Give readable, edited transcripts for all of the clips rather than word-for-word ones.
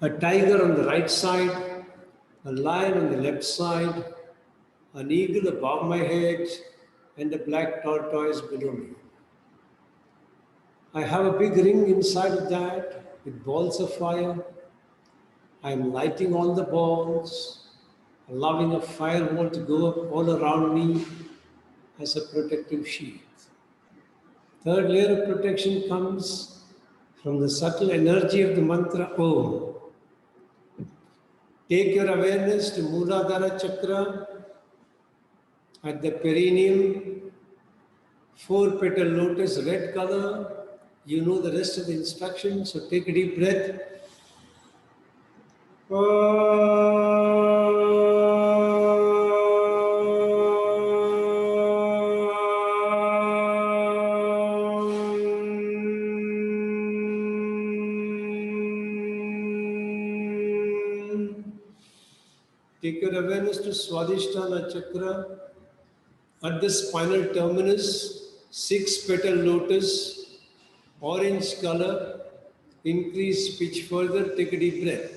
A tiger on the right side, a lion on the left side, an eagle above my head, and a black tortoise below me. I have a big ring inside of that with balls of fire. I am lighting all the balls, allowing a firewall to go up all around me as a protective shield. Third layer of protection comes from the subtle energy of the mantra Om. Take your awareness to Muladhara Chakra at the perineum, four petal lotus, red color. You know the rest of the instructions, so take a deep breath. Take your awareness to Swadhisthana Chakra at the spinal terminus, six petal lotus, orange color. Increase pitch further, take a deep breath.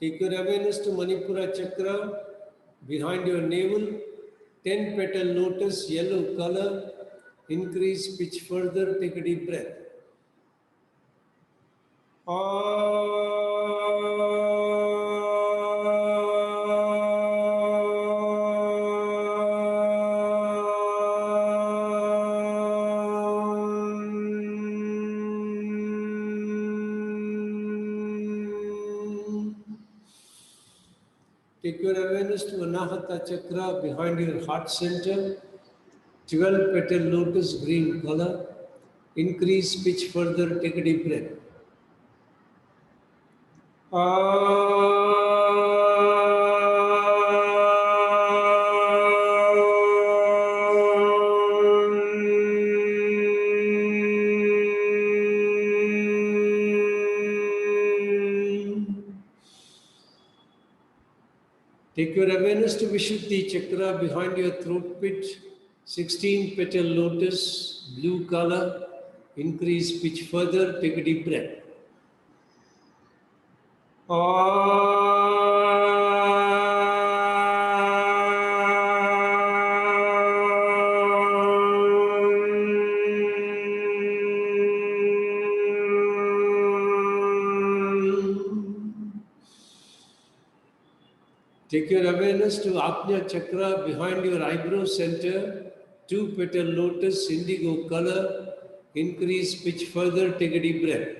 Take your awareness to Manipura Chakra, behind your navel, 10 petal lotus, yellow color. Increase pitch further, take a deep breath. Take your awareness to Anahata Chakra behind your heart center, 12 petal lotus, green color. Increase pitch further, take a deep breath. Take your awareness to Vishuddhi Chakra behind your throat pit, 16 petal lotus, blue color. Increase pitch further, take a deep breath. Take your awareness to Ajna Chakra behind your eyebrow center, two petal lotus, indigo color. Increase pitch further, take a deep breath.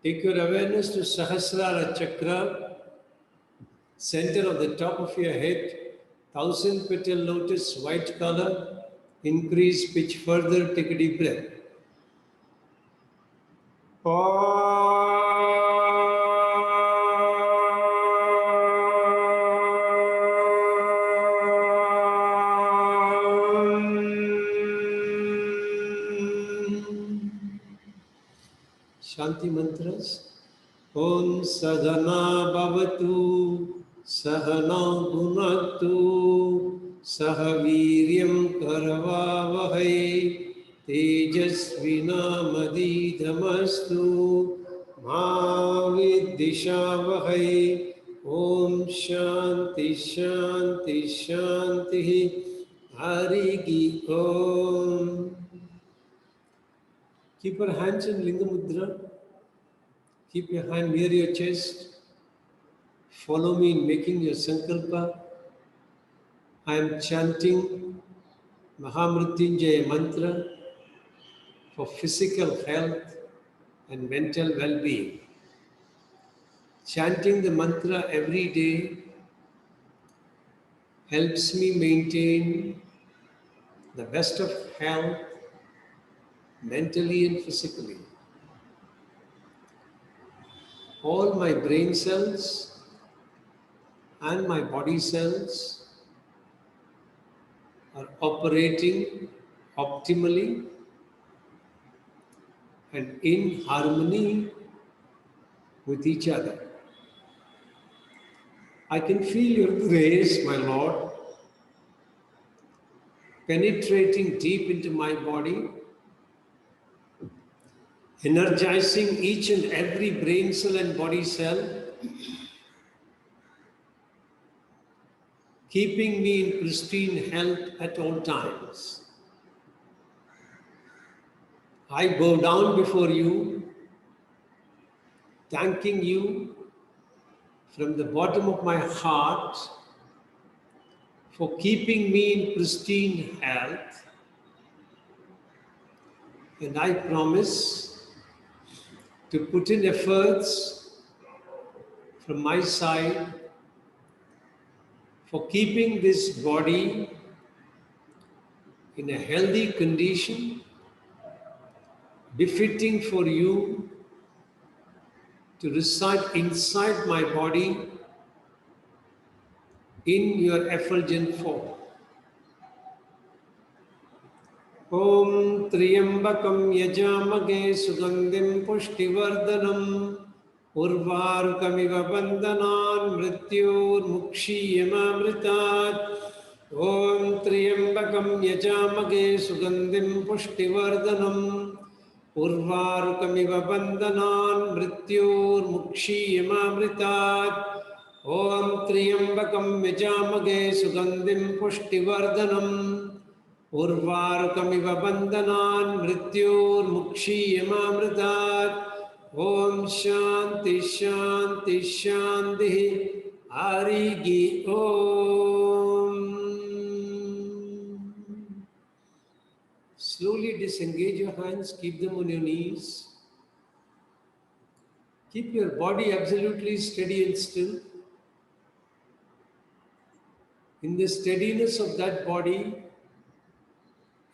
Take your awareness to Sahasrara Chakra, center of the top of your head, 1000 petal lotus, white color. Increase pitch further, take a deep breath. Shanti mantras. Om Sadhana Bhavatu Sahana Bhunaktu Sahaviryam Karavavahai Tejasvinamadiidhamastu Ma Viddhishavahai. Om Shanti Shanti Shanti Harigi Om. Keep your hands in Linga Mudra. Keep your hand near your chest. Follow me in making your sankalpa. I am chanting Mahamrityunjaya mantra for physical health and mental well-being. Chanting the mantra every day helps me maintain the best of health, mentally and physically. All my brain cells and my body cells are operating optimally and in harmony with each other. I can feel your grace, my Lord, penetrating deep into my body, energizing each and every brain cell and body cell, keeping me in pristine health at all times. I bow down before you, thanking you from the bottom of my heart for keeping me in pristine health. And I promise to put in efforts from my side for keeping this body in a healthy condition, befitting for you to reside inside my body in your effulgent form. Om Triyambakam Yajamage Sugandhim Pushtivardanam Urvarukamiva Bandhanan Mrityur Mukshiyamamritat. Om Triyambakam Yajamage Sugandhim Pushtivardanam Urvarukamiva Bandhanan Mrityur Mukshiyamamritat. Om Triyambakam Yajamage Sugandhim Pushtivardanam Urvarukamiva bandhanan mrityur mukshiyamamritat. Om Shanti Shanti Shanti Harigi Om. Slowly disengage your hands, keep them on your knees. Keep your body absolutely steady and still. In the steadiness of that body,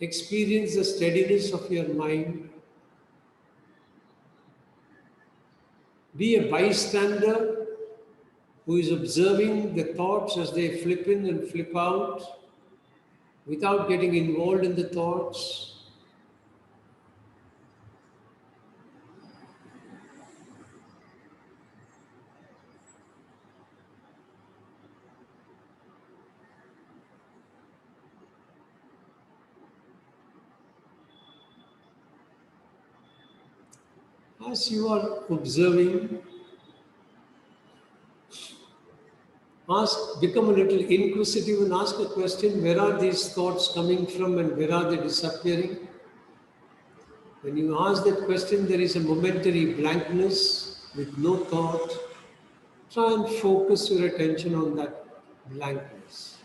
experience the steadiness of your mind. Be a bystander who is observing the thoughts as they flip in and flip out without getting involved in the thoughts. As you are observing, become a little inquisitive and ask a question: where are these thoughts coming from and where are they disappearing? When you ask that question, there is a momentary blankness with no thought. Try and focus your attention on that blankness.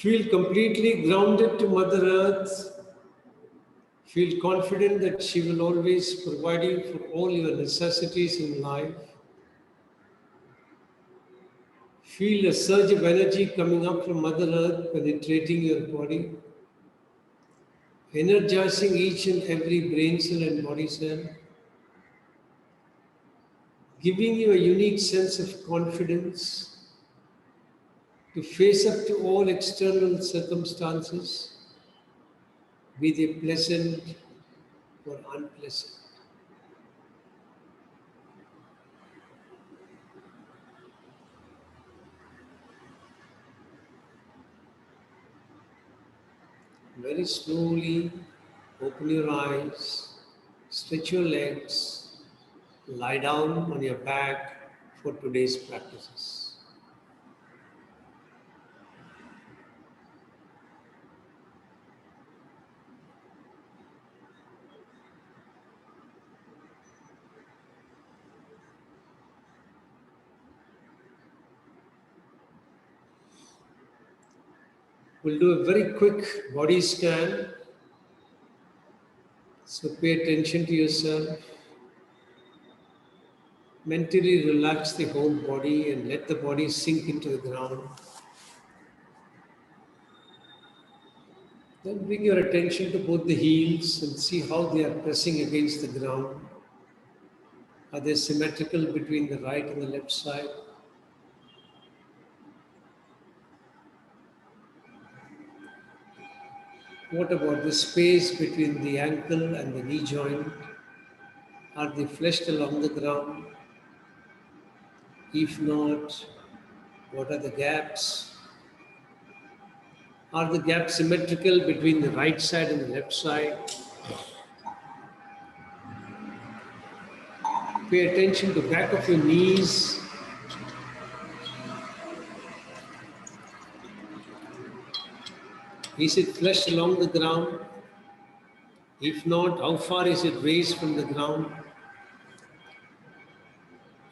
Feel completely grounded to Mother Earth. Feel confident that she will always provide you for all your necessities in life. Feel a surge of energy coming up from Mother Earth, penetrating your body, energizing each and every brain cell and body cell, giving you a unique sense of confidence to face up to all external circumstances, be they pleasant or unpleasant. Very slowly open your eyes, stretch your legs, lie down on your back for today's practices. We'll do a very quick body scan. So pay attention to yourself. Mentally relax the whole body and let the body sink into the ground. Then bring your attention to both the heels and see how they are pressing against the ground. Are they symmetrical between the right and the left side? What about the space between the ankle and the knee joint? Are they fleshed along the ground? If not, what are the gaps? Are the gaps symmetrical between the right side and the left side? Pay attention to the back of your knees. Is it fleshed along the ground? If not, how far is it raised from the ground?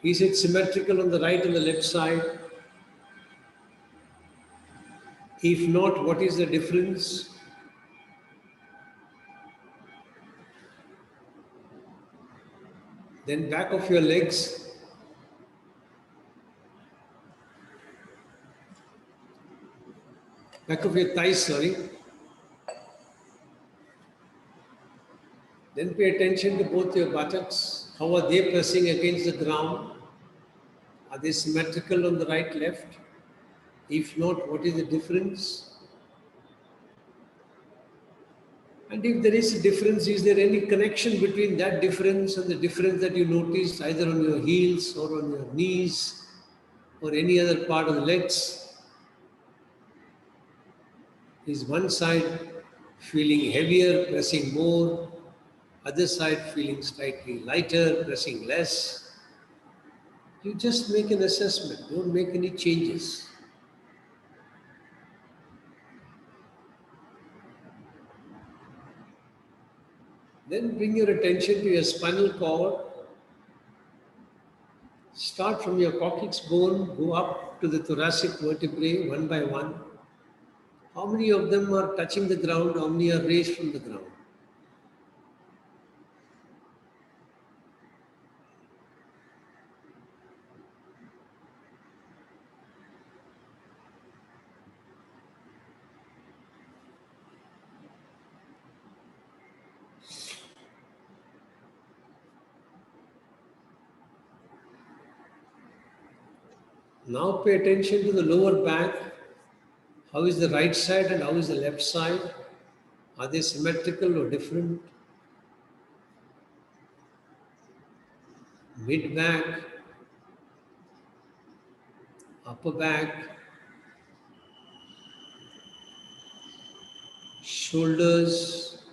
Is it symmetrical on the right and the left side? If not, what is the difference? Then back of your legs. Back of your thighs, sorry. Then pay attention to both your buttocks. How are they pressing against the ground? Are they symmetrical on the right, left? If not, what is the difference? And if there is a difference, is there any connection between that difference and the difference that you noticed either on your heels or on your knees or any other part of the legs? Is one side feeling heavier, pressing more, other side feeling slightly lighter, pressing less? You just make an assessment, don't make any changes. Then bring your attention to your spinal cord. Start from your coccyx bone, go up to the thoracic vertebrae one by one. How many of them are touching the ground? How many are raised from the ground? Now pay attention to the lower back. How is the right side and how is the left side? Are they symmetrical or different? Mid back, upper back, shoulders.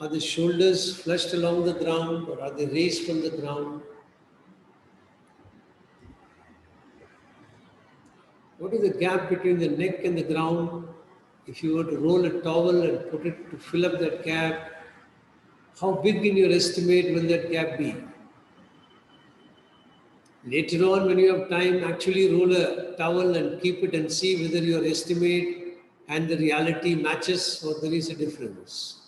Are the shoulders flushed along the ground or are they raised from the ground? What is the gap between the neck and the ground? If you were to roll a towel and put it to fill up that gap, how big in your estimate will that gap be? Later on, when you have time, actually roll a towel and keep it and see whether your estimate and the reality matches or there is a difference.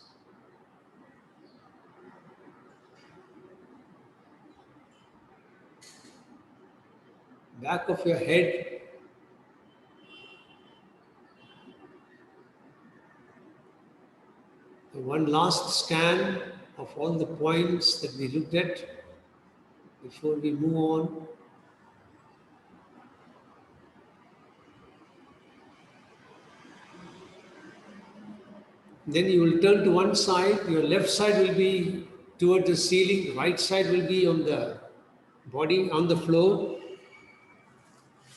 Back of your head. One last scan of all the points that we looked at before we move on. Then you will turn to one side. Your left side will be towards the ceiling. Right side will be on the body, on the floor.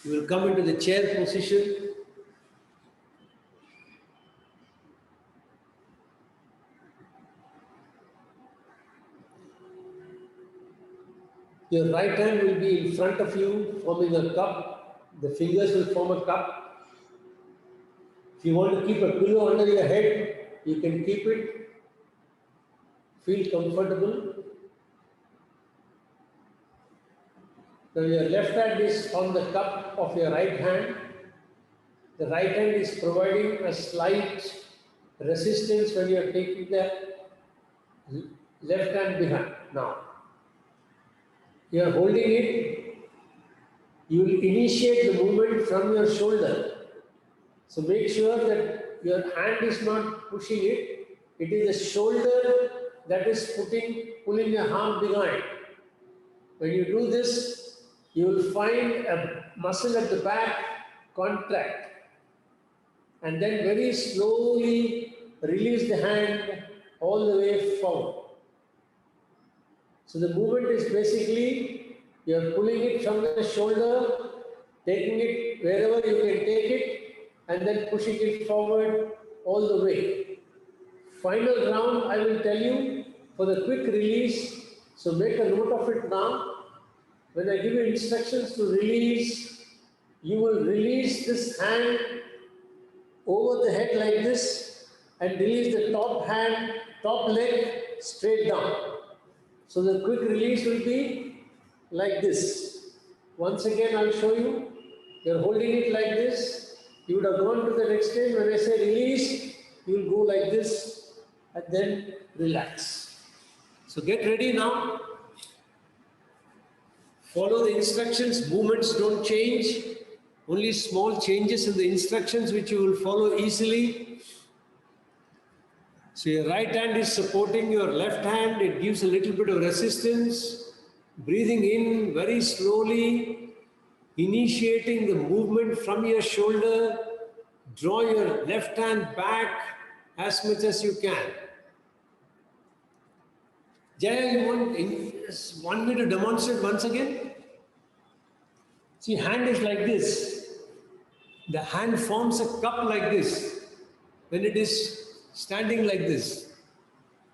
You will come into the chair position. Your right hand will be in front of you, forming a cup. The fingers will form a cup. If you want to keep a pillow under your head, you can keep it. Feel comfortable. Now your left hand is on the cup of your right hand. The right hand is providing a slight resistance when you are taking the left hand behind. Now, you are holding it, you will initiate the movement from your shoulder. So make sure that your hand is not pushing it, it is the shoulder that is pulling your arm behind. When you do this, you will find a muscle at the back contract and then very slowly release the hand all the way forward. So the movement is basically you are pulling it from the shoulder, taking it wherever you can take it, and then pushing it forward all the way. Final round, I will tell you for the quick release. So make a note of it now. When I give you instructions to release, you will release this hand over the head like this and release the top leg straight down. So the quick release will be like this. Once again, I'll show you. You're holding it like this. You would have gone to the next stage. When I say release, you'll go like this and then relax. So get ready now. Follow the instructions. Movements don't change. Only small changes in the instructions which you will follow easily. So your right hand is supporting your left hand. It gives a little bit of resistance. Breathing in very slowly, initiating the movement from your shoulder. Draw your left hand back as much as you can. Jaya, you want me to demonstrate once again? See, hand is like this. The hand forms a cup like this when it is standing like this.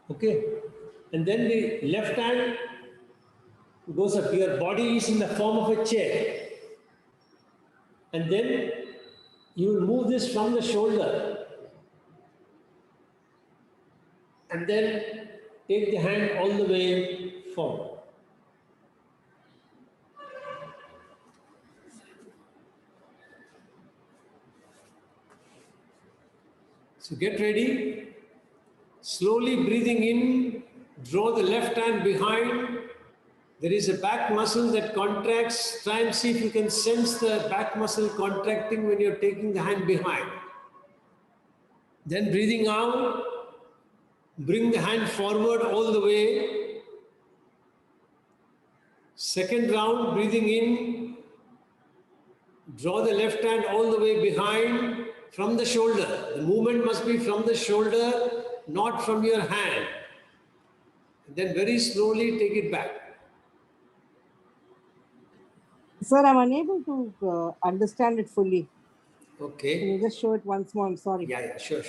Okay? And then the left hand goes up. Your body is in the form of a chair. And then you will move this from the shoulder. And then take the hand all the way forward. So get ready. Slowly breathing in, draw the left hand behind. There is a back muscle that contracts. Try and see if you can sense the back muscle contracting when you're taking the hand behind. Then breathing out, bring the hand forward all the way. Second round, breathing in, draw the left hand all the way behind from the shoulder. The movement must be from the shoulder, not from your hand. And then very slowly take it back. Sir, I'm unable to understand it fully. Okay. Can you just show it once more? I'm sorry. Yeah, sure.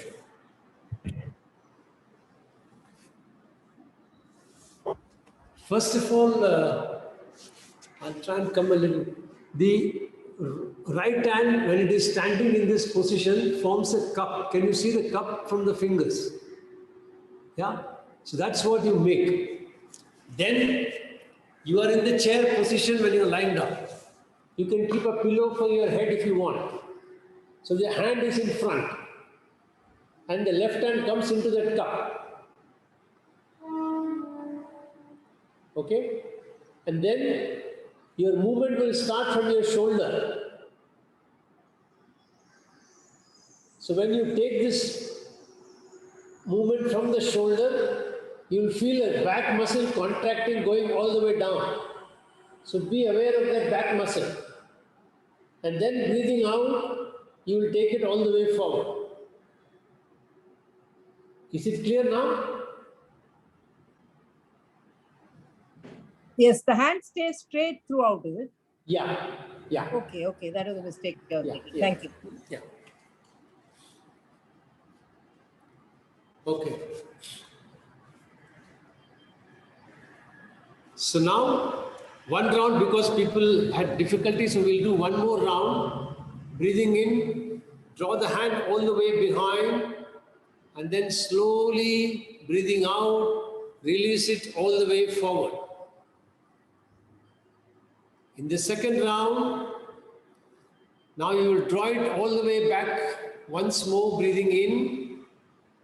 First of all, I'll try and come a little. The right hand, when it is standing in this position, forms a cup. Can you see the cup from the fingers? Yeah? So that's what you make. Then you are in the chair position when you're lying down. You can keep a pillow for your head if you want. So the hand is in front. And the left hand comes into that cup. Okay? And then your movement will start from your shoulder. So when you take this movement from the shoulder, you will feel a back muscle contracting going all the way down. So be aware of that back muscle. And then breathing out, you will take it all the way forward. Is it clear now? Yes, the hand stays straight throughout, is it? Yeah. Okay, that was a mistake. Yeah. Thank you. Yeah. Okay. So now One round because people had difficulty, so we'll do one more round. Breathing in, draw the hand all the way behind, and then slowly breathing out, release it all the way forward. In the second round, now you will draw it all the way back once more, breathing in,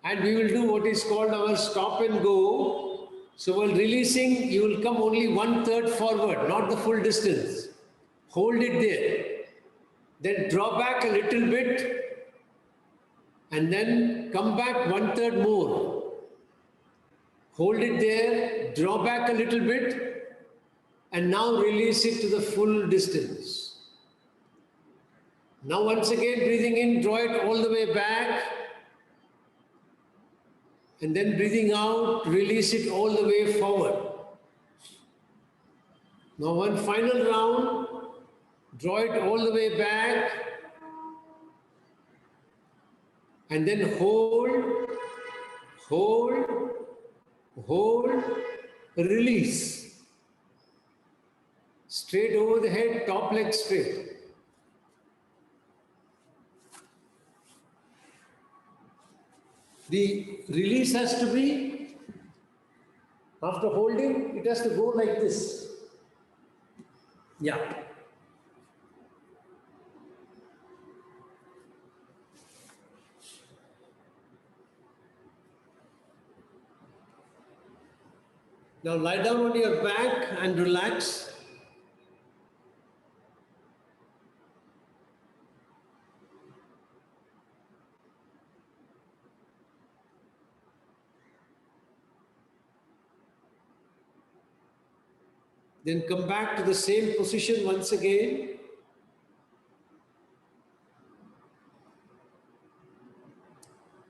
and we will do what is called our stop and go. So while releasing, you will come only 1/3 forward, not the full distance. Hold it there. Then draw back a little bit, and then come back 1/3 more. Hold it there, draw back a little bit, and now release it to the full distance. Now once again breathing in, draw it all the way back, and then breathing out, release it all the way forward. Now one final round, draw it all the way back, and then hold, release. Straight over the head, top leg straight. The release has to be, after holding, it has to go like this. Yeah. Now lie down on your back and relax. Then come back to the same position once again.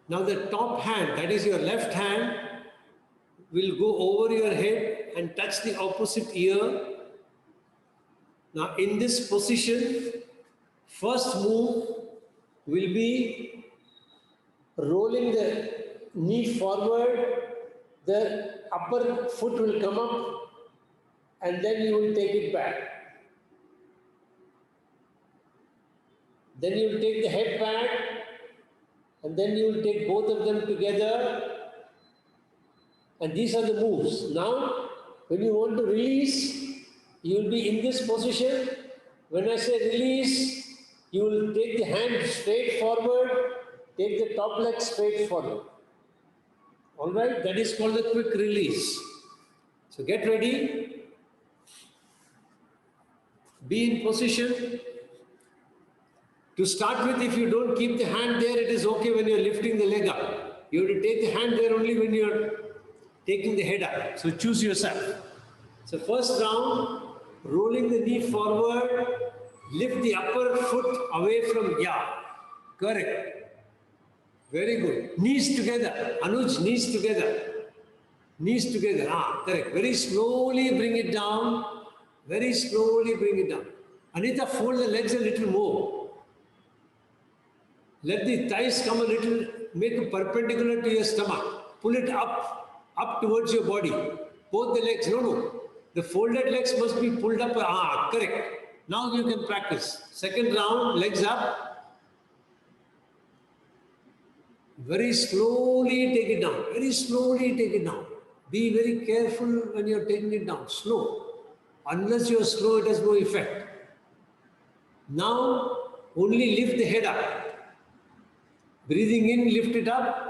Now the top hand, that is your left hand, will go over your head and touch the opposite ear. Now in this position, first move will be rolling the knee forward, the upper foot will come up, and then you will take it back. Then you will take the head back, and then you will take both of them together. And these are the moves. Now, when you want to release, you will be in this position. When I say release, you will take the hand straight forward, take the top leg straight forward. All right, that is called a quick release. So get ready. Be in position. To start with, if you don't keep the hand there, it is okay when you're lifting the leg up. You have to take the hand there only when you're taking the head up. So choose yourself. So first round, rolling the knee forward, lift the upper foot away from, yeah, correct. Very good. Knees together. Anuj, knees together. Knees together. Ah, correct. Very slowly bring it down. Very slowly bring it down. Anita, fold the legs a little more. Let the thighs come a little, make it perpendicular to your stomach. Pull it up towards your body. Both the legs, no. The folded legs must be pulled up. Ah, correct. Now you can practice. Second round, legs up. Very slowly take it down. Very slowly take it down. Be very careful when you're taking it down. Slow. Unless you're slow, it has no effect. Now, only lift the head up. Breathing in, lift it up.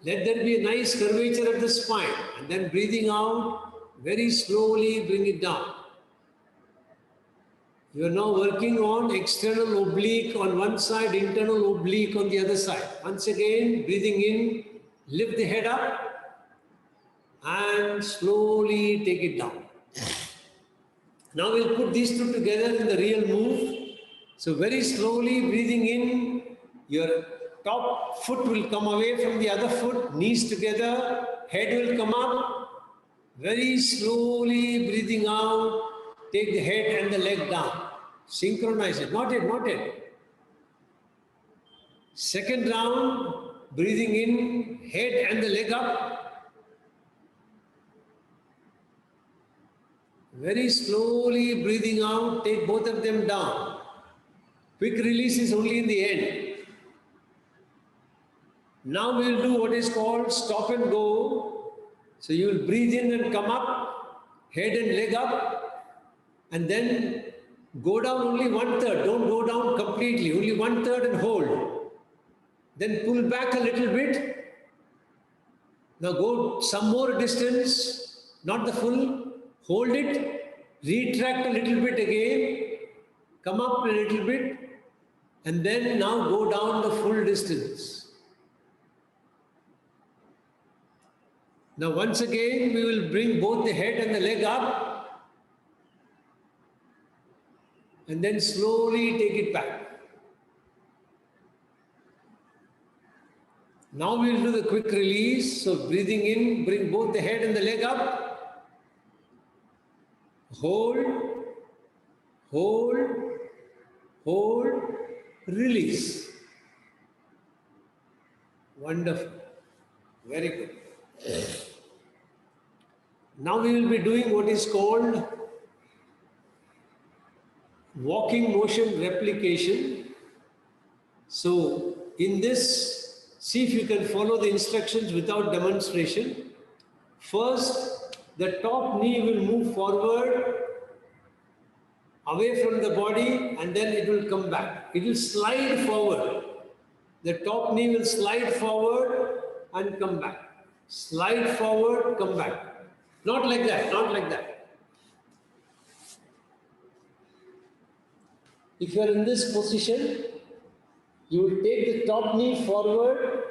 Let there be a nice curvature at the spine. And then breathing out, very slowly bring it down. You are now working on external oblique on one side, internal oblique on the other side. Once again, breathing in, lift the head up, and slowly take it down. Now we'll put these two together in the real move. So very slowly breathing in, your top foot will come away from the other foot, knees together, head will come up. Very slowly breathing out, take the head and the leg down. Synchronize it. Not yet. Second round, breathing in, head and the leg up. Very slowly breathing out, take both of them down. Quick release is only in the end. Now we will do what is called stop and go. So you will breathe in and come up, head and leg up, and then go down only 1/3. Don't go down completely, only 1/3 and hold. Then pull back a little bit. Now go some more distance, not the full, hold it, retract a little bit again, come up a little bit, and then now go down the full distance. Now once again we will bring both the head and the leg up and then slowly take it back. Now we will do the quick release. So breathing in, bring both the head and the leg up. Hold, hold, hold, release. Wonderful. Very good. Now we will be doing what is called walking motion replication. So in this, see if you can follow the instructions without demonstration. First, the top knee will move forward away from the body and then it will come back. It will slide forward. The top knee will slide forward and come back. Slide forward, come back. Not like that, not like that. If you are in this position, you will take the top knee forward.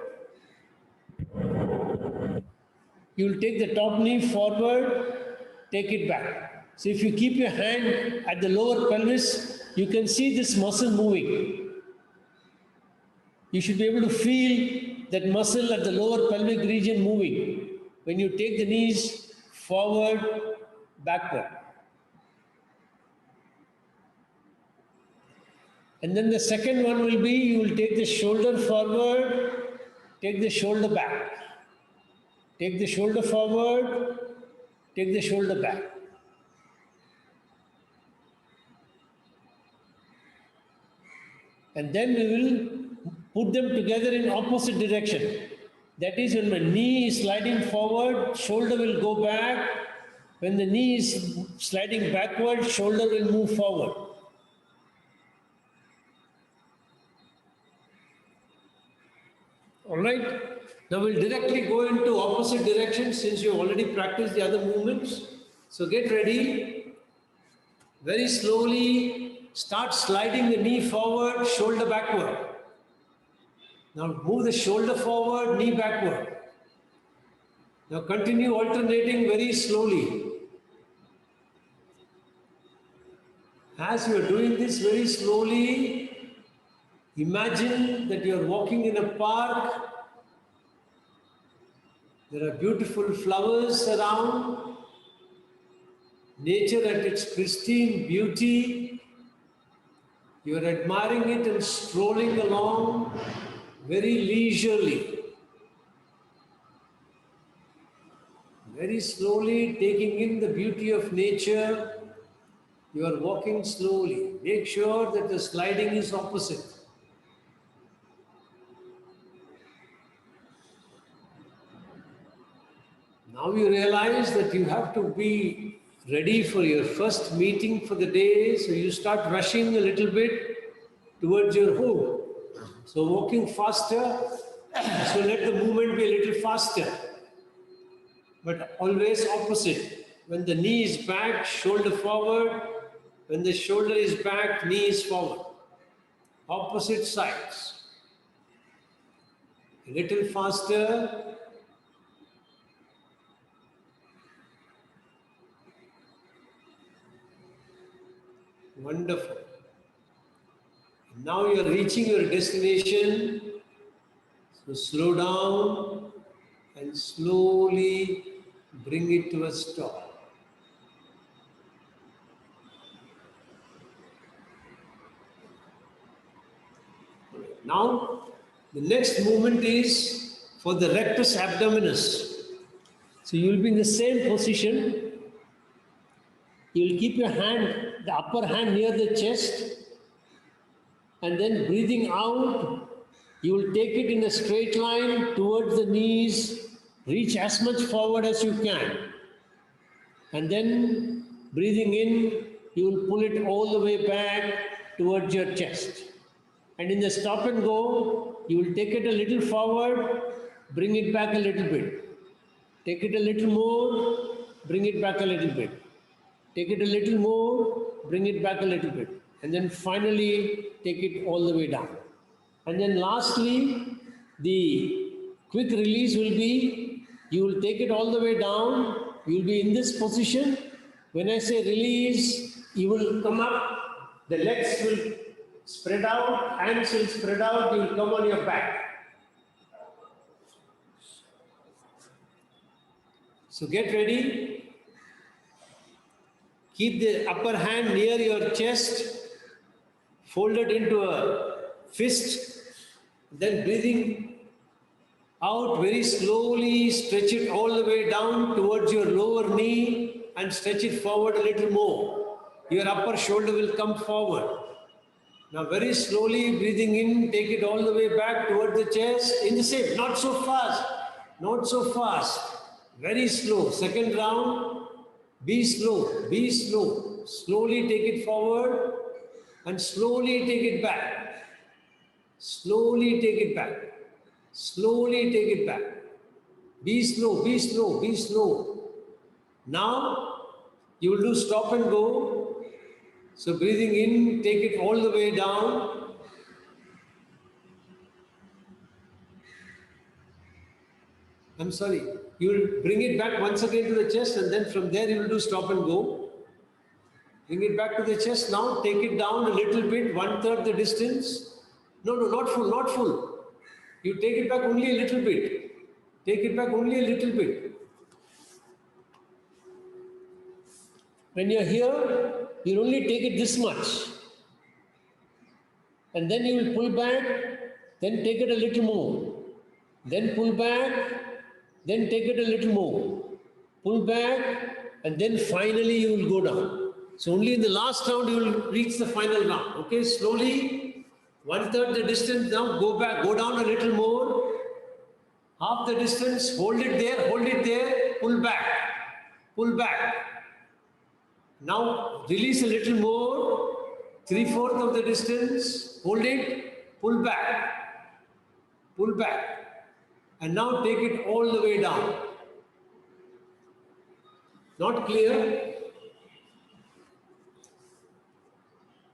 You will take the top knee forward, take it back. So if you keep your hand at the lower pelvis, you can see this muscle moving. You should be able to feel that muscle at the lower pelvic region moving when you take the knees forward, backward. And then the second one will be, you will take the shoulder forward, take the shoulder back. Take the shoulder forward, take the shoulder back. And then we will put them together in opposite direction. That is, when my knee is sliding forward, shoulder will go back. When the knee is sliding backward, shoulder will move forward. All right? Now we'll directly go into opposite direction since you already practiced the other movements. So get ready. Very slowly start sliding the knee forward, shoulder backward. Now move the shoulder forward, knee backward. Now continue alternating very slowly. As you are doing this very slowly, imagine that you are walking in a park. There are beautiful flowers around, nature at its pristine beauty. You are admiring it and strolling along very leisurely. Very slowly taking in the beauty of nature. You are walking slowly. Make sure that the sliding is opposite. Now you realize that you have to be ready for your first meeting for the day, so you start rushing a little bit towards your home. So walking faster, so let the movement be a little faster, but always opposite. When the knee is back, shoulder forward. When the shoulder is back, knee is forward. Opposite sides. A little faster. Wonderful. Now you are reaching your destination. So slow down and slowly bring it to a stop. Now, the next movement is for the rectus abdominis. So you will be in the same position. You will keep your hand, the upper hand near the chest, and then breathing out, you will take it in a straight line towards the knees, reach as much forward as you can. And then breathing in, you will pull it all the way back towards your chest. And in the stop and go, you will take it a little forward, bring it back a little bit. Take it a little more, bring it back a little bit. Take it a little more, bring it back a little bit. And then finally, take it all the way down. And then lastly, the quick release will be, you will take it all the way down, you will be in this position. When I say release, you will come up, the legs will spread out, hands will spread out, you will come on your back. So get ready. Keep the upper hand near your chest, folded into a fist, then breathing out very slowly, stretch it all the way down towards your lower knee and stretch it forward a little more. Your upper shoulder will come forward. Now very slowly breathing in, take it all the way back towards the chest, in the same, not so fast, not so fast, very slow. Second round. Be slow, be slow. Slowly take it forward and slowly take it back. Slowly take it back. Slowly take it back. Be slow, be slow, be slow. Now you will do stop and go. So breathing in, take it all the way down. I'm sorry, you will bring it back once again to the chest and then from there you will do stop and go. Bring it back to the chest now, take it down a little bit, 1/3 the distance. No, not full, not full. You take it back only a little bit. Take it back only a little bit. When you're here, you'll only take it this much. And then you will pull back, then take it a little more. Then pull back, then take it a little more. Pull back, and then finally you will go down. So only in the last round you will reach the final round. Okay, slowly, 1/3 the distance. Now go back, go down a little more. Half the distance, hold it there, pull back, pull back. Now release a little more, 3/4 of the distance, hold it, pull back, pull back. And now take it all the way down. Not clear?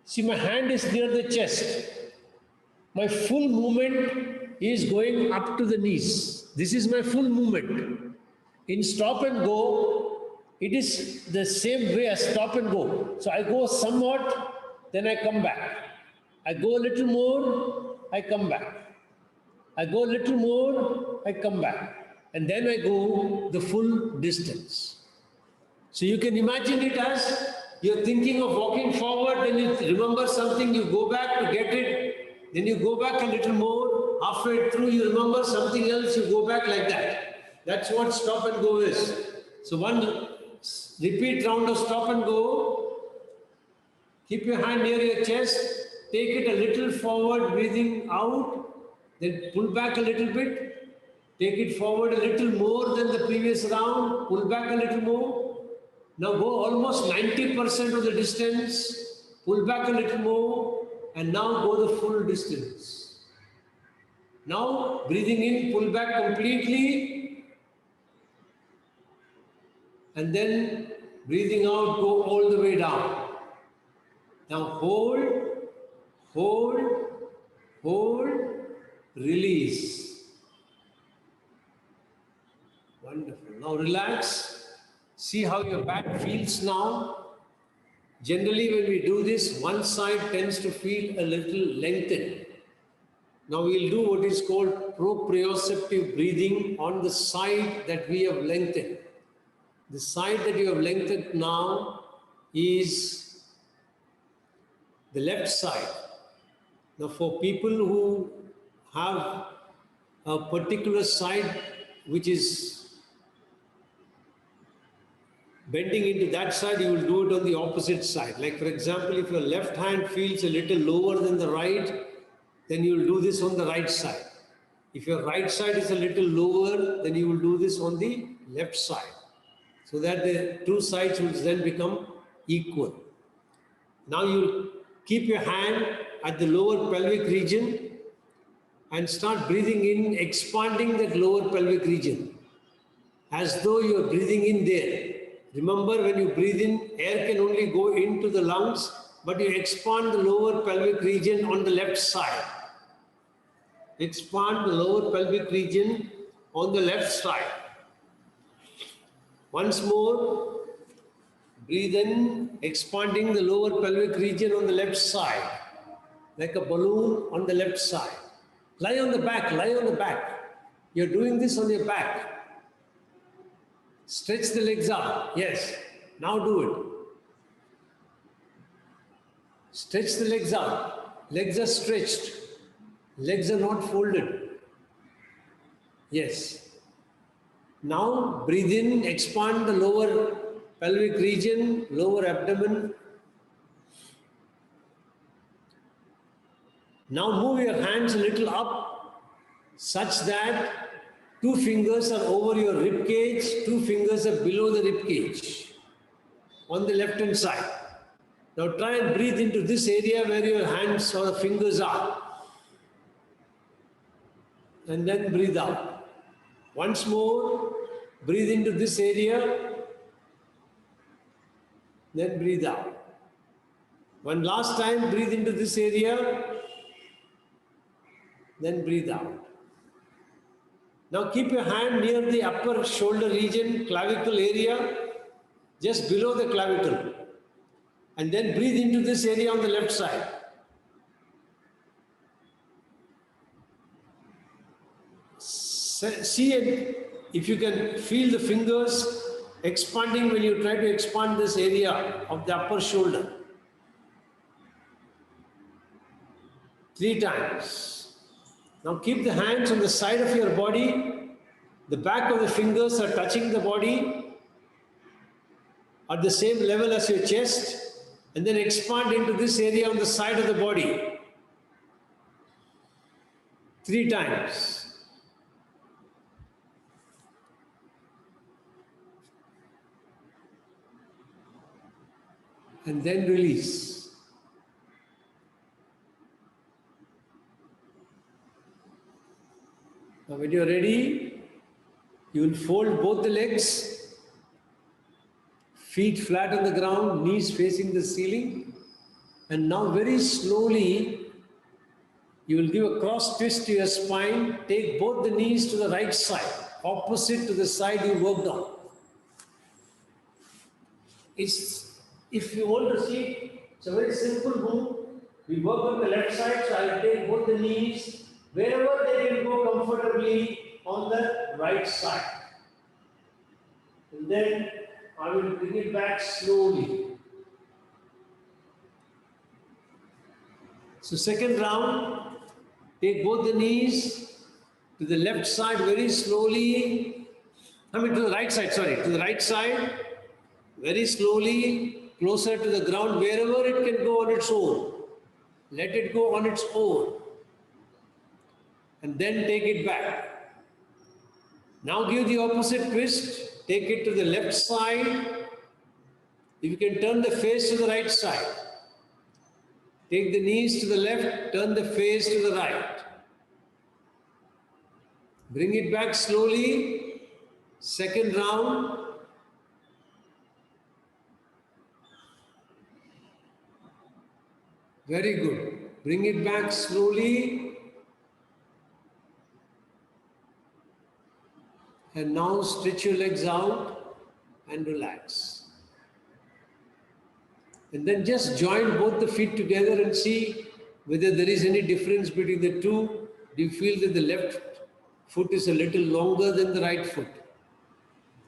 See, my hand is near the chest. My full movement is going up to the knees. This is my full movement. In stop and go, it is the same way as stop and go. So I go somewhat, then I come back. I go a little more, I come back. I go a little more, I come back. And then I go the full distance. So you can imagine it as you're thinking of walking forward, then you remember something, you go back to get it, then you go back a little more, halfway through you remember something else, you go back like that. That's what stop and go is. So one repeat round of stop and go, keep your hand near your chest, take it a little forward, breathing out, then pull back a little bit, take it forward a little more than the previous round, pull back a little more. Now go almost 90% of the distance, pull back a little more, and now go the full distance. Now breathing in, pull back completely, and then breathing out, go all the way down. Now hold, hold, hold, release. Wonderful. Now relax. See how your back feels now. Generally, when we do this, one side tends to feel a little lengthened. Now we'll do what is called proprioceptive breathing on the side that we have lengthened. The side that you have lengthened now is the left side. Now for people who have a particular side which is bending into that side, you will do it on the opposite side. Like for example, if your left hand feels a little lower than the right, then you will do this on the right side. If your right side is a little lower, then you will do this on the left side. So that the two sides will then become equal. Now you will keep your hand at the lower pelvic region and start breathing in, expanding that lower pelvic region as though you are breathing in there. Remember, when you breathe in, air can only go into the lungs, but you expand the lower pelvic region on the left side. Expand the lower pelvic region on the left side. Once more, breathe in, expanding the lower pelvic region on the left side, like a balloon on the left side. Lie on the back, lie on the back. You're doing this on your back. Stretch the legs out. Yes, now do it. Stretch the legs out. Legs are stretched. Legs are not folded. Yes. Now breathe in, expand the lower pelvic region, lower abdomen. Now move your hands a little up such that two fingers are over your rib cage, two fingers are below the rib cage on the left hand side. Now try and breathe into this area where your hands or fingers are. And then breathe out. Once more, breathe into this area, then breathe out. One last time, breathe into this area, then breathe out. Now keep your hand near the upper shoulder region, clavicle area, just below the clavicle. And then breathe into this area on the left side. See if you can feel the fingers expanding when you try to expand this area of the upper shoulder. 3 times. Now keep the hands on the side of your body. The back of the fingers are touching the body at the same level as your chest, and then expand into this area on the side of the body. 3 times. And then release. Now when you are ready, you will fold both the legs, feet flat on the ground, knees facing the ceiling, and now very slowly you will give a cross twist to your spine, take both the knees to the right side, opposite to the side you worked on. If you want to see, it's a very simple move. We work on the left side, so I will take both the knees wherever they can go comfortably on the right side. And then I will bring it back slowly. So second round, take both the knees to the left side very slowly. To the right side, to the right side, very slowly. Closer to the ground, wherever it can go on its own. Let it go on its own. And then take it back. Now give the opposite twist. Take it to the left side. If you can turn the face to the right side. Take the knees to the left, turn the face to the right. Bring it back slowly. Second round. Very good. Bring it back slowly. And now stretch your legs out and relax. And then just join both the feet together and see whether there is any difference between the two. Do you feel that the left foot is a little longer than the right foot?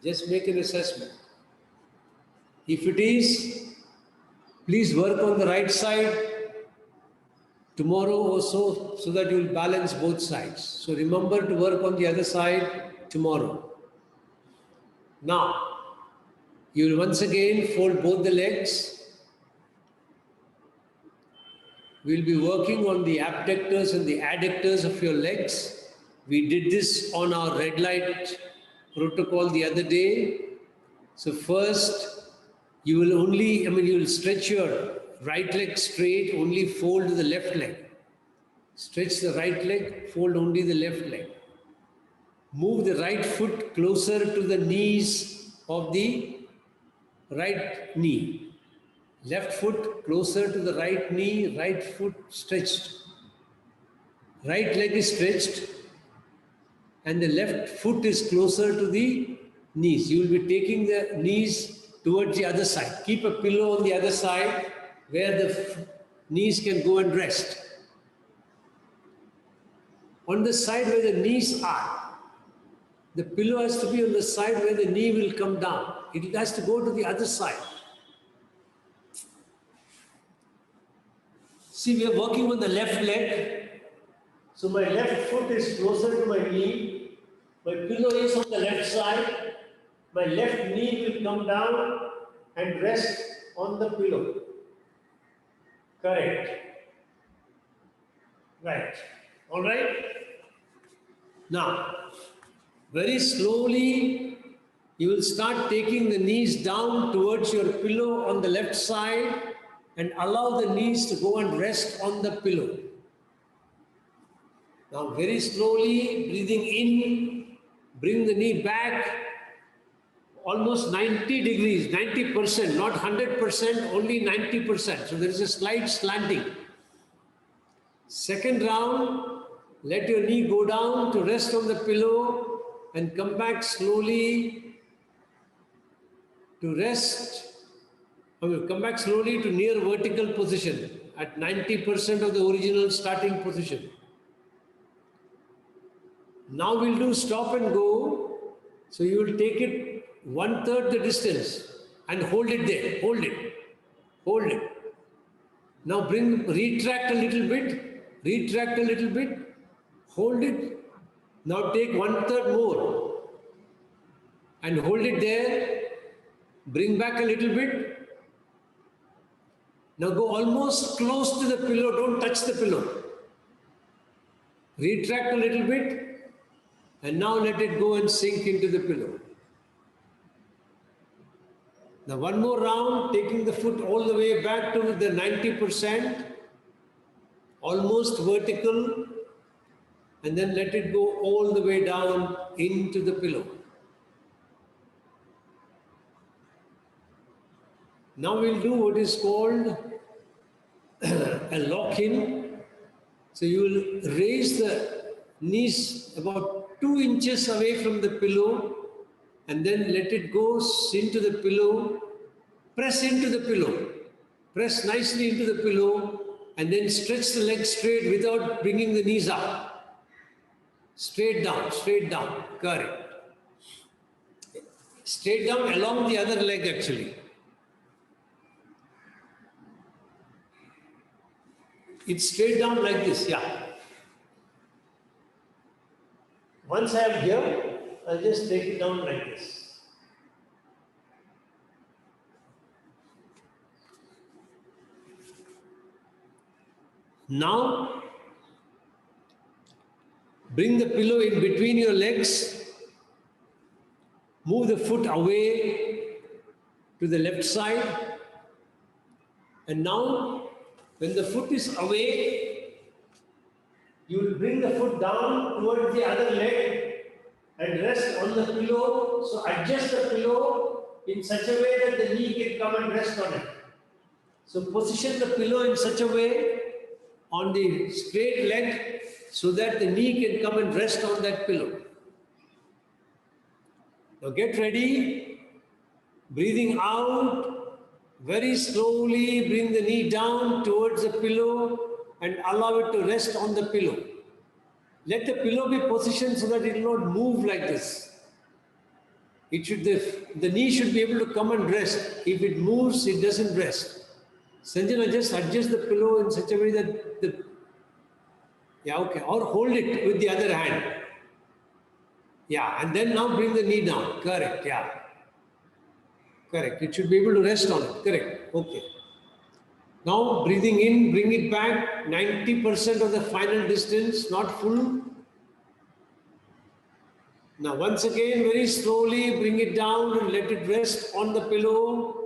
Just make an assessment. If it is, please work on the right side tomorrow or so that you will balance both sides. So remember to work on the other side tomorrow. Now, You will once again fold both the legs. We'll be working on the abductors and the adductors of your legs. We did this on our red light protocol the other day. So first, you will stretch your right leg straight, only fold the left leg. Stretch the right leg, fold only the left leg. Move the right foot closer to the knees of the right knee. Left foot closer to the right knee, right foot stretched. Right leg is stretched and the left foot is closer to the knees. You will be taking the knees towards the other side. Keep a pillow on the other side where the knees can go and rest. On the side where the knees are, the pillow has to be on the side where the knee will come down. It has to go to the other side. See, we are working on the left leg. So my left foot is closer to my knee. My pillow is on the left side. My left knee will come down and rest on the pillow. Correct. Right. All right. Now, very slowly, you will start taking the knees down towards your pillow on the left side and allow the knees to go and rest on the pillow. Now, very slowly, breathing in, bring the knee back almost 90 degrees, 90%, not 100%, only 90%. So there is a slight slanting. Second round, let your knee go down to rest on the pillow and come back slowly to rest. Come back slowly to near vertical position at 90% of the original starting position. Now we'll do stop and go. So you will take it 1/3 the distance and hold it there. Hold it. Hold it. Now retract a little bit. Retract a little bit. Hold it. Now take 1/3 more and hold it there. Bring back a little bit. Now go almost close to the pillow. Don't touch the pillow. Retract a little bit. And now let it go and sink into the pillow. Now one more round, taking the foot all the way back to the 90%, almost vertical, and then let it go all the way down into the pillow. Now we'll do what is called a lock-in. So you will raise the knees about 2 inches away from the pillow and then let it go into the pillow. Press into the pillow. Press nicely into the pillow and then stretch the legs straight without bringing the knees up. Straight down, straight down. Correct. Straight down along the other leg actually. It's straight down like this, yeah. Once I am here, I'll just take it down like this. Now, bring the pillow in between your legs. Move the foot away to the left side. And now, when the foot is away, you will bring the foot down towards the other leg and rest on the pillow. So adjust the pillow in such a way that the knee can come and rest on it. So position the pillow in such a way on the straight leg so that the knee can come and rest on that pillow. Now get ready. Breathing out. Very slowly bring the knee down towards the pillow and allow it to rest on the pillow. Let the pillow be positioned so that it will not move like this. The knee should be able to come and rest. If it moves, it doesn't rest. Sanjana, just adjust the pillow in such a way that or hold it with the other hand. Yeah, and then now bring the knee down. Correct, yeah. Correct. It should be able to rest on it. Correct. Okay. Now breathing in, bring it back 90% of the final distance, not full. Now once again, very slowly bring it down and let it rest on the pillow.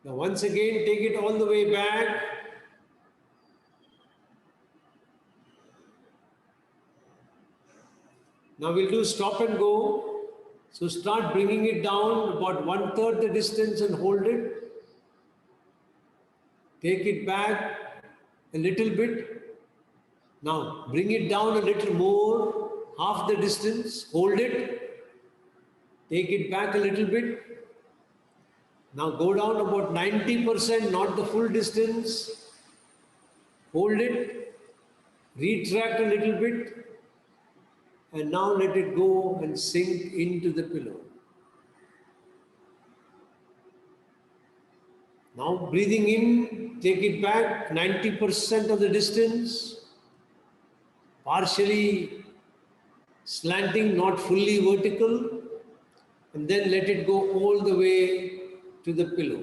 Now once again, take it all the way back. Now we'll do stop and go. So start bringing it down about 1/3 the distance and hold it. Take it back a little bit. Now bring it down a little more, half the distance, hold it. Take it back a little bit. Now go down about 90%, not the full distance. Hold it, retract a little bit, and now let it go and sink into the pillow. Now breathing in, take it back 90% of the distance, partially slanting, not fully vertical, and then let it go all the way to the pillow.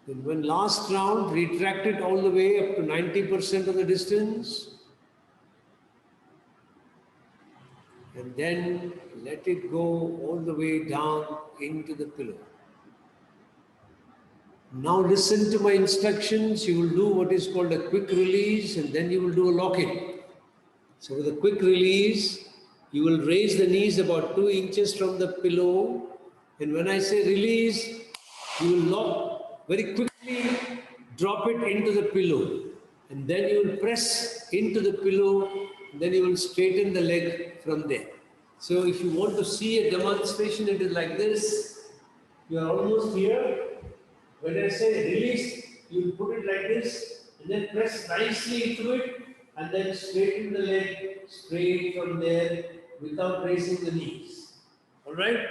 Then when last round, retract it all the way up to 90% of the distance. And then let it go all the way down into the pillow. Now listen to my instructions. You will do what is called a quick release and then you will do a lock-in. So with a quick release, you will raise the knees about 2 inches from the pillow. And when I say release, you will lock very quickly, drop it into the pillow. And then you will press into the pillow, and then you will straighten the leg from there. So if you want to see a demonstration, it is like this. You are almost here. When I say release, you will put it like this, and then press nicely into it, and then straighten the leg straight from there without raising the knees. All right?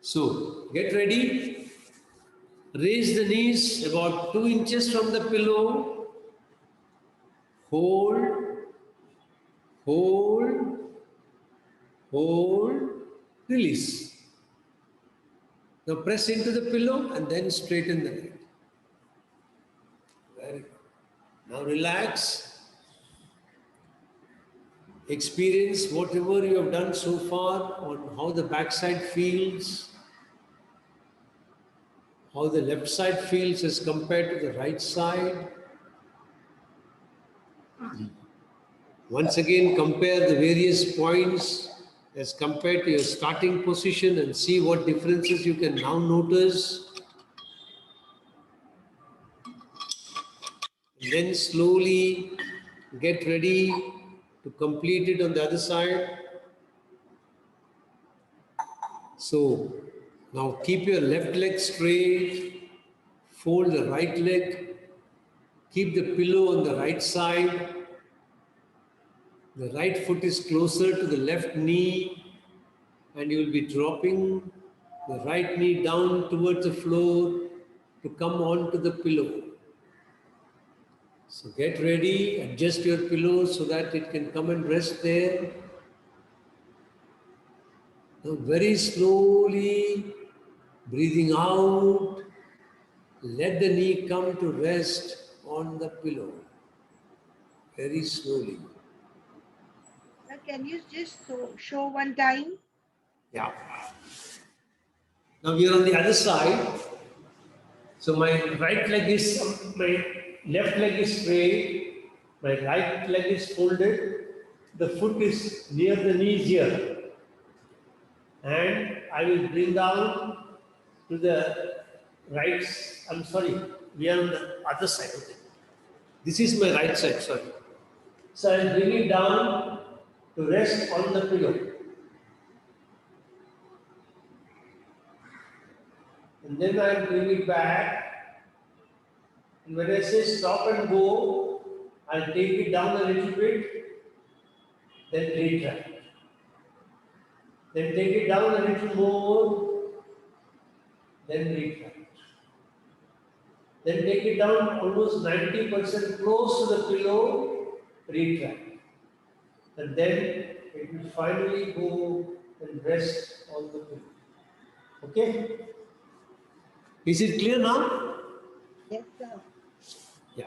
So get ready. Raise the knees about 2 inches from the pillow. Hold, hold, hold, release. Now press into the pillow and then straighten the leg. Very good. Now relax. Experience whatever you have done so far on how the backside feels, how the left side feels as compared to the right side. Once again, compare the various points as compared to your starting position and see what differences you can now notice. And then slowly get ready to complete it on the other side. So now keep your left leg straight, fold the right leg, keep the pillow on the right side. The right foot is closer to the left knee, and you will be dropping the right knee down towards the floor to come onto the pillow. So get ready, adjust your pillow so that it can come and rest there. Now very slowly, breathing out, let the knee come to rest on the pillow. Very slowly. Sir, can you just show one time? Yeah. Now we are on the other side. So my right leg is, my left leg is straight, my right leg is folded, the foot is near the knees here. And I will bring down to the right, I'm sorry, we are on the other side. Okay. This is my right side, sorry. So I will bring it down to rest on the pillow. And then I will bring it back. And when I say stop and go, I'll take it down a little bit, then retract. Then take it down a little more, then retract. Then take it down almost 90% close to the pillow, retract. And then it will finally go and rest on the pillow. Okay? Is it clear now? Yes, sir. Yeah.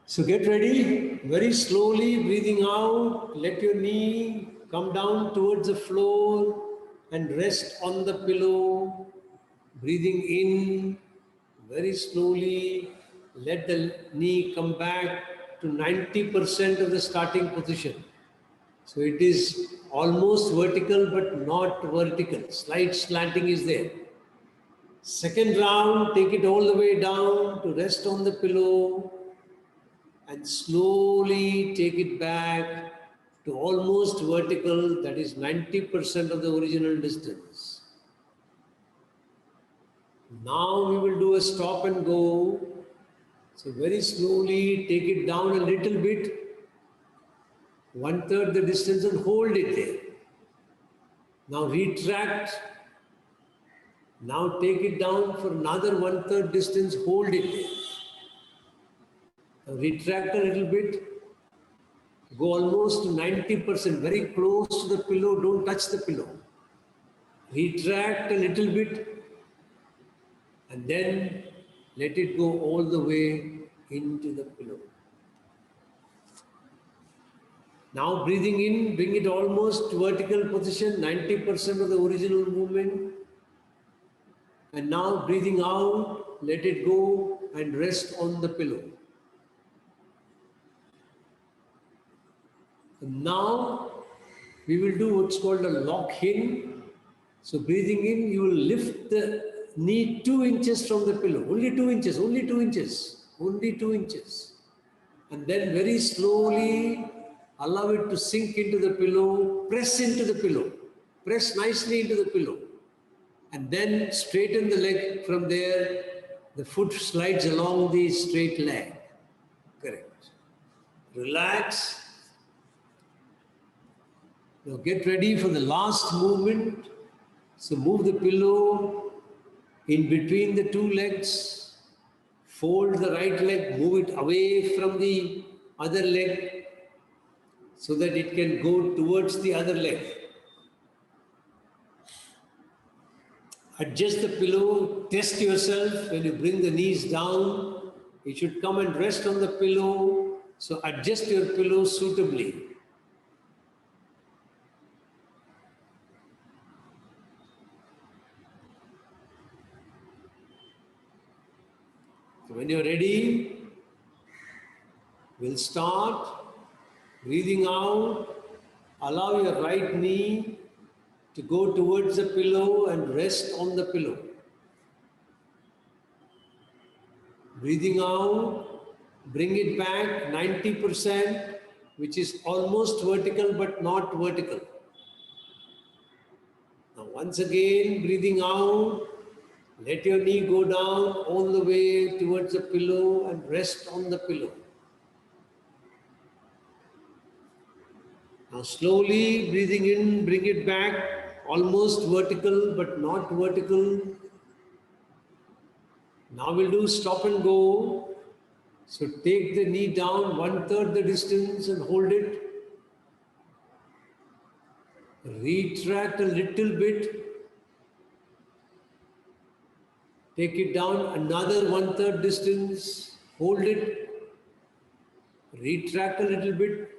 So get ready, very slowly breathing out, let your knee come down towards the floor and rest on the pillow. Breathing in, very slowly, let the knee come back to 90% of the starting position. So it is almost vertical but not vertical. Slight slanting is there. Second round, take it all the way down to rest on the pillow and slowly take it back to almost vertical, that is 90% of the original distance. Now we will do a stop and go. So very slowly take it down a little bit, 1/3 the distance, and hold it there. Now retract. Now take it down for another 1/3 distance, hold it there. Now retract a little bit, go almost to 90%, very close to the pillow, don't touch the pillow. Retract a little bit and then let it go all the way into the pillow. Now breathing in, bring it almost vertical position, 90% of the original movement. And now breathing out, let it go and rest on the pillow. And now we will do what's called a lock-in. So breathing in, you will lift the knee 2 inches from the pillow. Only 2 inches, only 2 inches, only 2 inches. And then very slowly allow it to sink into the pillow, press into the pillow, press nicely into the pillow. And then straighten the leg from there. The foot slides along the straight leg. Correct. Relax. Now get ready for the last movement. So move the pillow in between the two legs. Fold the right leg, move it away from the other leg so that it can go towards the other leg. Adjust the pillow, test yourself. When you bring the knees down, it should come and rest on the pillow. So adjust your pillow suitably. So when you're ready, we'll start breathing out. Allow your right knee to go towards the pillow and rest on the pillow. Breathing out, bring it back 90%, which is almost vertical but not vertical. Now once again, breathing out, let your knee go down all the way towards the pillow and rest on the pillow. Now slowly breathing in, bring it back, almost vertical but not vertical. Now we'll do stop and go. So take the knee down 1/3 the distance and hold it. Retract a little bit. Take it down another 1/3 distance. Hold it. Retract a little bit.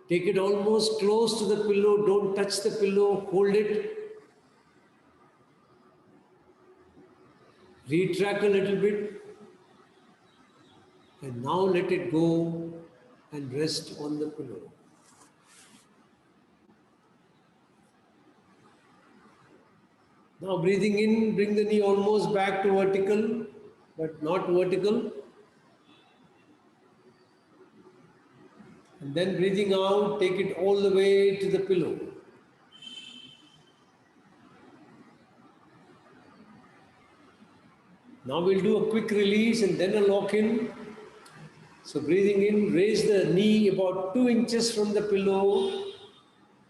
Take it almost close to the pillow. Don't touch the pillow. Hold it. Retract a little bit. And now let it go and rest on the pillow. Now breathing in, bring the knee almost back to vertical, but not vertical. And then breathing out, take it all the way to the pillow. Now we'll do a quick release and then a lock-in. So breathing in, raise the knee about 2 inches from the pillow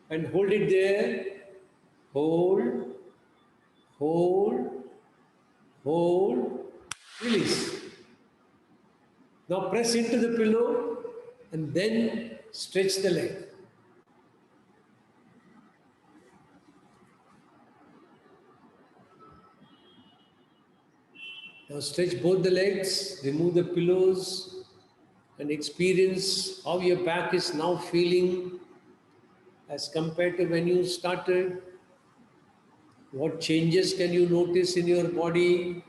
and hold it there. hold, hold, hold, release. Now press into the pillow and then stretch the leg. Now stretch both the legs, remove the pillows, and experience how your back is now feeling as compared to when you started. What changes can you notice in your body?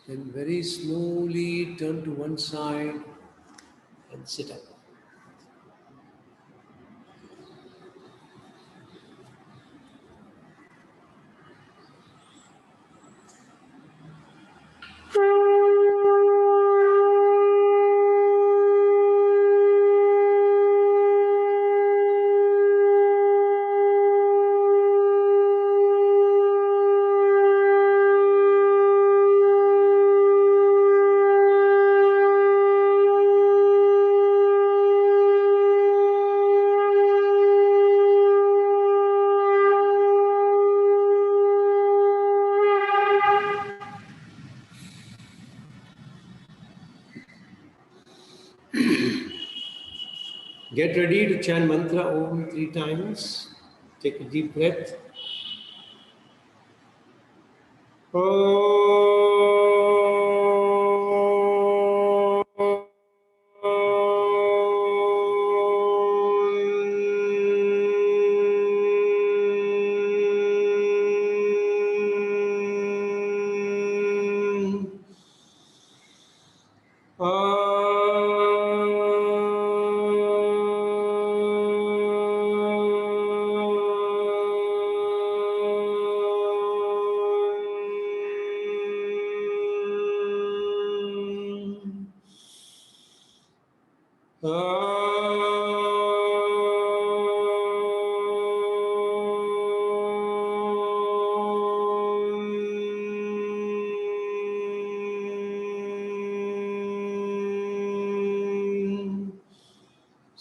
Then very slowly turn to one side and sit up. Get ready to chant mantra Om 3 times. Take a deep breath.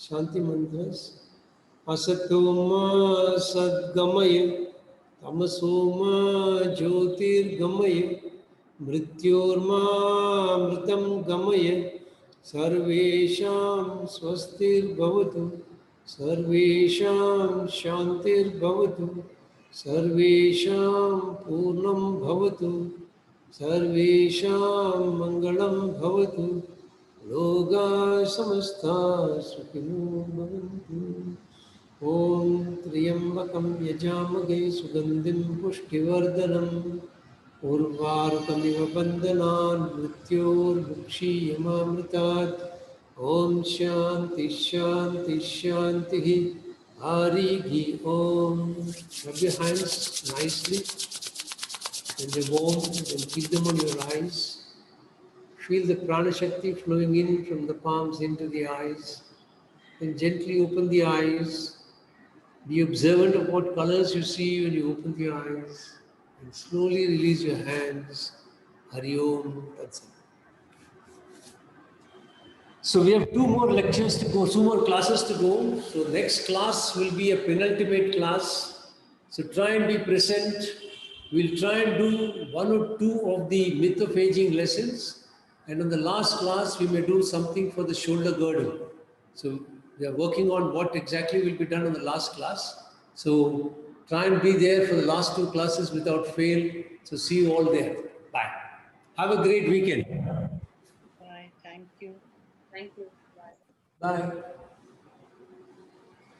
Shanti mantras. Asatoma sadgamaya, tamasoma jyotirgamaya, mrityorma mritam gamaya, sarvesham swastir bhavatu, sarvesham shantir bhavatu, sarvesham purnam bhavatu, sarvesham mangalam bhavatu. लोका समस्ता सुखिनो भवन्तु ॐ त्र्यम्बकं यजामहे सुगन्धिं पुष्टिवर्धनम् उर्वारुकमिव बन्धनान् मृत्योर्मुक्षीयमामृतात् ॐ शान्ति शान्ति शान्तिः हरिः ॐ. Rub your hands nicely when they're warm and keep them on your eyes. Feel the prana shakti flowing in from the palms into the eyes. Then gently open the eyes. Be observant of what colors you see when you open the eyes. And slowly release your hands. Hari Om Tat Sat. So we have 2 more lectures to go, 2 more classes to go. So next class will be a penultimate class. So try and be present. We'll try and do 1 or 2 of the myth of aging lessons. And in the last class, we may do something for the shoulder girdle. So we are working on what exactly will be done in the last class. So try and be there for the last 2 classes without fail. So see you all there. Bye. Have a great weekend. Bye. Thank you. Thank you. Bye. Bye.